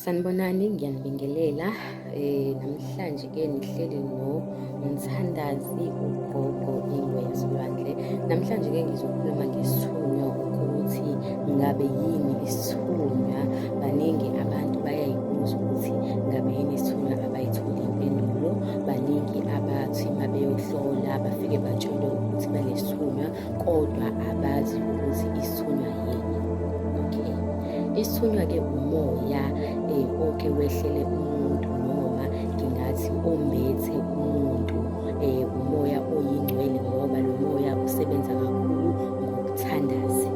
Sanibonani, ngiyanibingelela. Namhlanje-ke nihleli nomthandazi ugogo Ingwe Yasolwandle. Namhlanje-ke ngizokhuluma ngesithunywa ukuthi ngabe yini isithunywa. Baningi abantu bayayibuza ukuthi ngabe yini isithunywa, abayitholi impendulo. Baningi abathi uma beyohlola bafike batshelwe ukuthi balesithunywa kodwa abazi ukuthi isithunywa yini. Okay. Isithunywa-ke umoya oke wehlele umuntu, noma ngingathi ombethe umuntu, umoya oyingcwele ngoba lo moya usebenza kakhulu ngokuthandaza.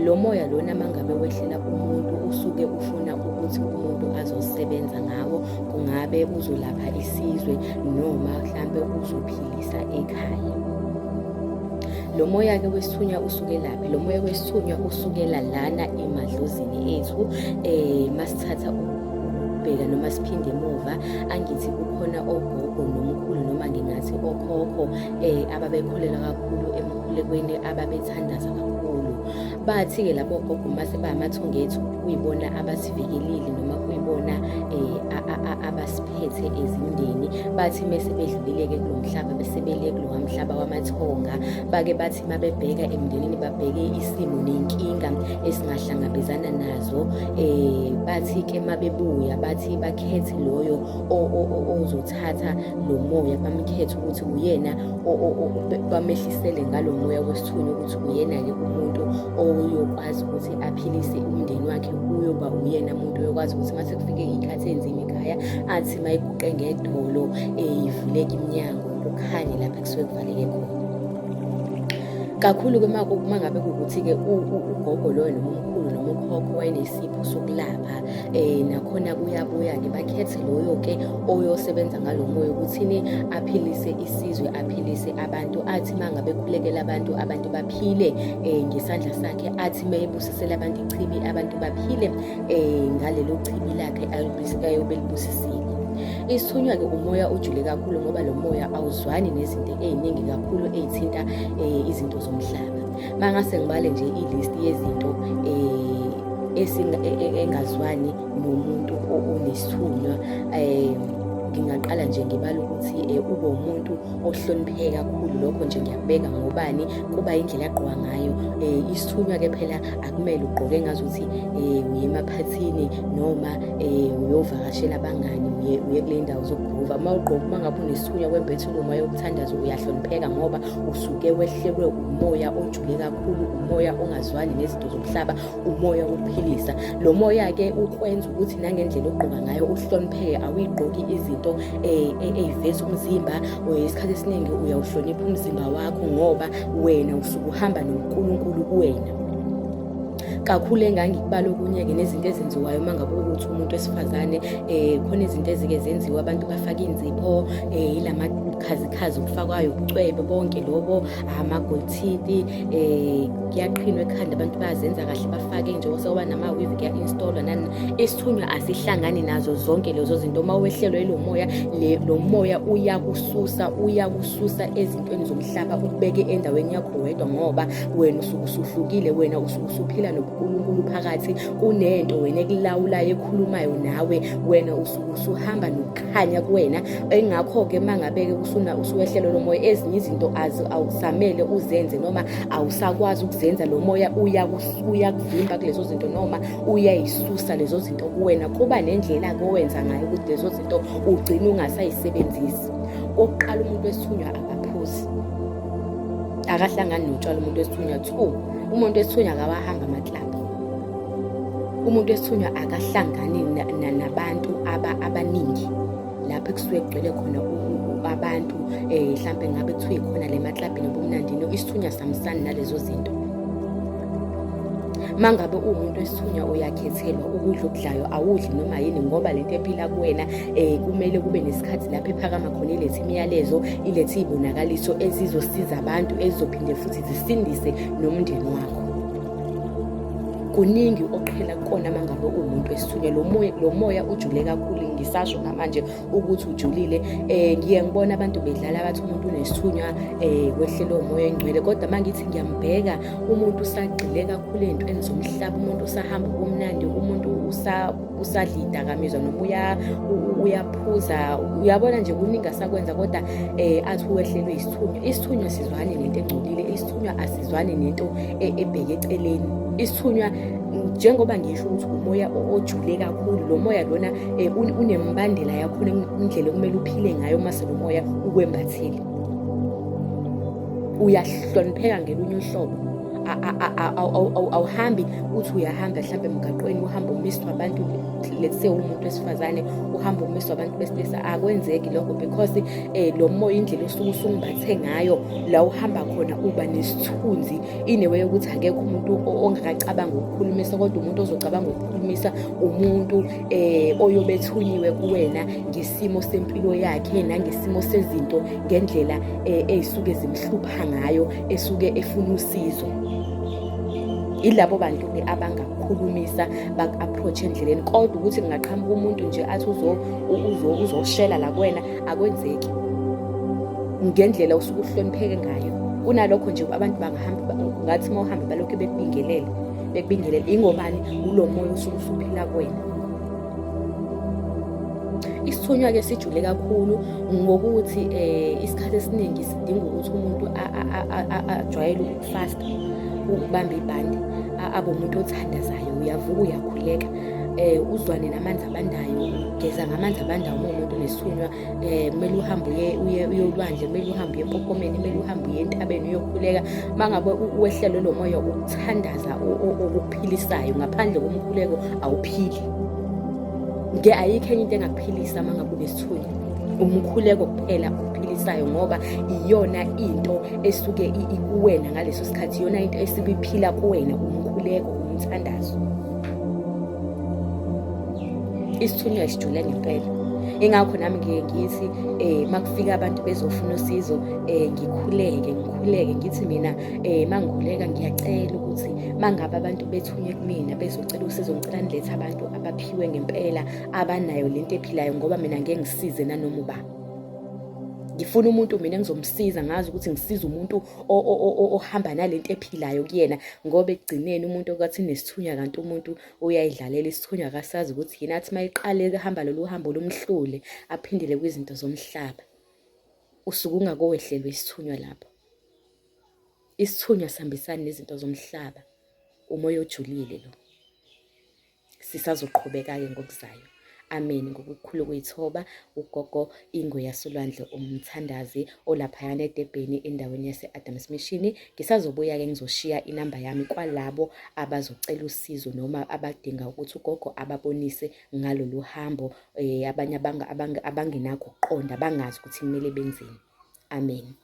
Lo moya lona mangabe wehlela umuntu usuke ufuna ukuthi umuntu azosebenza ngawo, kungabe uzolapha isizwe noma mhlambe uzophilisa ekhaya. Lo moya-ke wesithunywa usuke laphi? Lo moya wesithunywa usukela lana emadlozini ethu. Masithatha ukubheka noma siphinde emuva, angithi kukhona ogogo nomkhulu noma ngingathi okhokho ababekholela kakhulu emkhulekweni, ababethandaza kakhulu. Bathi-ke labo gogo mase bayamathongo ethu kuyibona abasivikelile noma kuyibona abasiphethe ezindeni. Bathi mese bedlulile-ke kulo mhlaba, bese bele kulowa mhlaba wamathonga, bake bathi mabebheka emndenini babheke isimo nenkinga esingahlangabezana nazo. Bathi-ke mabebuya bathi bakhethe loyo ozothatha lo moya, bamkhethe ukuthi uyena bamehlisele ngalo moya wesithunywa ukuthi uyena-ke umuntu oyokwazi ukuthi aphilise umndeni wakhe. Uyoba uyena muntu oyokwazi ukuthi mase kufike iy'khathi enzima ekhaya, athi mayiguqe ngedolo ivuleke iminyango, kukhanye lapha kusuke kuvaleke khona. Kakhulu-ke uma ngabe kuwukuthi-ke ugogo loyo noma umkhulu noma ukhokho wayenesipho sokulapha, nakhona kuyabuya-ke bakhethe loyo-ke oyosebenza ngalo moya ukuthini, aphilise isizwe, aphilise abantu. Athi uma ngabe khulekela abantu baphile ngesandla sakhe. Athi mayebusisela abantu ichibi, abantu baphile ngalelo chibi lakhe ayobe libusisile. Isithunywa-ke umoya ojule kakhulu ngoba lo moya awuzwani nezinto ey'ningi kakhulu ey'thinta izinto zomhlaba. Mangase ngibale nje i-list yezinto engazwani nomuntu onesithunywa, ngingaqala nje ngibala ukuthi ube umuntu ohlonipheke kakhulu. Lokho nje ngiyakubeka ngobani, kuba indlela agqoka ngayo. Isithunywa-ke phela akumele ugqoke ngazuthi uye emaphathini noma uyovakashela abangani, uye kule ndawo zokugruva. Uma ngabe unesithunywa wembethule umoya wokuthandaza, uyahlonipheka ngoba usuke wehlelwe umoya ojule kakhulu, umoya ongazwani nezinto zomhlaba, umoya wokuphilisa. Lo moya-ke ukwenza ukuthi nangendlela ogqoka ngayo uhlonipheke, awuyigqoki izinto ey'veza umzimba. Isikhathi esiningi uyawuhlonipha umzimba wakho ngoba wena usuke uhamba noNkulunkulu kuwena. Kakhulu engangikubala okunye-ke nezinto ezenziwayo uma ngabe ukuthi umuntu wesifazane, khona izinto ezike zenziwa, abantu bafake inzipho, ilamakhazikhazi okufakwayo, ubucwebe bonke lobo, ama-gold teeth, kuyaqhinwa ekhanda, abantu bayazenza kahle bafake nje sekuba nama-weave kuya-installwa nani. Isithunywa asihlangani nazo zonke lezo zinto. Uma wehlelwe lo moya, lo moya uyakususa ezintweni zomhlaba, ukubeke endaweni yakho wedwa ngoba wena usuke usuhlukile, wena usuke usuphila noNkulunkulu phakathi. Kunento wena ekulawulayo ekhulumayo nawe, wena usuke usuhamba nokukhanya kuwena. Engakho-ke uma ngabe-ke usuwehlelwe lo moya, ezinye izinto awusamele uzenze noma awusakwazi ukuzenza. Lo moya uyakuvimba kulezo zinto noma uyayisusa lezo zinto kuwena. Kuba nendlela-ke owenza ngayo ukuthi lezo zinto ugcine ungasayisebenzisi. Okokuqala, umuntu wesithunywa akaphuzi, akahlangani notshwala. Umuntu wesithunywa 2, umuntu wesithunywa akawahamba amaklabhu. Umuntu wesithunywa akahlangani nabantu abaningi lapho ekusuke kugcwele khona abantu, mhlampe ngabe kuthiwe khona le maklabhini obumnandini. Isithunywa samsani nalezo zinto. Mangabe umuntu wesithunywa uyakhethelwa ukudla okudlayo, awudli noma yini ngoba lento ephila kuwena. Kumele kube nesikhathi lapho ephakama khona, ilethe imiyalezo, ilethe iy'bonakaliso ezizosiza abantu, ezizophinde futhi zisindise nomndeni wakho. kuningi oqhela kukona uma ngabe uwumuntu wesithunywa. Lo moya ujule kakhulu, ngisasho namanje ukuthi ujulile. Ngiye ngibona abantu bedlala bathi umuntu unesithunywa wehlelwe umoya engcwele, kodwa uma ngithi ngiyambheka umuntu usagxile kakhulu ey'ntweni zomhlaba, umuntu usahamba ubumnandi, umuntu usadla iy'dakamizwa noma uyaphuza. Uyabona nje kuningi asakwenza, kodwa athi uwehlelwe isithunywa. Isithunywa asizwani nento engcolile, isithunywa asizwani nento ebheke eceleni. Isithunywa njengoba ngisho ukuthi umoya ojule kakhulu, lo moya lona unembandela yakhona, indlela okumele uphile ngayo mase lo moya ukwembathile. Uyahlonipheka ngelunye uhlobo. Awuhambi uthi uyahamba mhlampe emgaqweni uhambe umiswa abantu, let's say umuntu wesifazane uhambe umiswa abantu besilisa. Akwenzeki lokho because lo moya indlela osuke usungimbathe ngayo la uhamba khona uba nesithunzi, inewe yokuthi akekho umuntu ongakacabanga ukukhulumisa, kodwa umuntu ozocabanga ukukhulumisa umuntu oyobethunyiwe kuwena ngesimo sempilo yakhe nangesimo sezinto, ngendlela ey'suke zimhlupha ngayo, esuke efuna usizo. Ilabo bantu-ke abangakukhulumisa baku-approach endleleni, kodwa ukuthi kungaqhamuka umuntu nje athi uzoshela la kuwena, akwenzeki ngendlela usuke uhlonipheke ngayo. Kunalokho nje abantu bangahamba ngathi uma uhamba balokhu bekubingelele. Ingobani? Ulo moya usuke usuphila kuwena. Isithunywa-ke sijule kakhulu ngokuthi isikhathi esiningi sidinga ukuthi umuntu ajwayele ukufasta, ukubamba ibhande, abe umuntu othandazayo. Uyavuka, uyakhuleka, uzwane namanzi abandayo, ugeza ngamanzi abandayo uma umuntu onesithunywa. Kumele uhambe uye olwandle, kumele uhambe uye empokomeni, kumele uhambe uye entabeni uyokhuleka. Uma ngabe uwehlelwe lo moya ukuthandaza okuphilisayo, ngaphandle komkhuleko awuphili. Ayikho enye into engakuphilisa uma ngabe unesithunywa, umkhuleko kuphela okuphilisayo, ngoba iyona into esuke ikuwena ngaleso sikhathi, iyona into esuke iphila kuwena, umkhuleko, umthandazo. Isithunywa sijule ngempela. Ingakho nami ngithi uma kufika abantu bezofuna usizo, ngikhuleke ngithi mina uma ngikhuleka ngiyacela ukuthi uma ngabe abantu bethunye kumina bezocela usizo, ngicela nilethe abantu abaphiwe ngempela, abanayo lento ephilayo, ngoba mina ngeke ngisize nanoma uba. Ngifuna umuntu mina engizomsiza, ngazi ukuthi ngisiza umuntu ohamba nalento ephilayo kuyena, ngoba ekugcineni umuntu okathi nesithunywa kanti umuntu uyayidlalela isithunywa, akasazi ukuthi yini. Athi uma iqale hamba lolu hambo lumhlule aphindele kwizinto zomhlaba, usuke ungakowehlelwe isithunywa lapho. Isithunywa sihambisani nezinto zomhlaba, umoya ojulile lo. Sisazoqhubeka-ke ngokuzayo. Amen. Ngokukhulu kwethoba, ugogo Ingoyasolwandle umthandazi olaphayana eDebheni endaweni yase-Adams Mission. Ngisazobuya-ke ngizoshiya inamba yami kwalabo abazocela usizo noma abadinga ukuthi ugogo ababonise ngalolu hambo, abanye abangenakho ukuqonda, bangazi ukuthi kumele benzeni. Amen.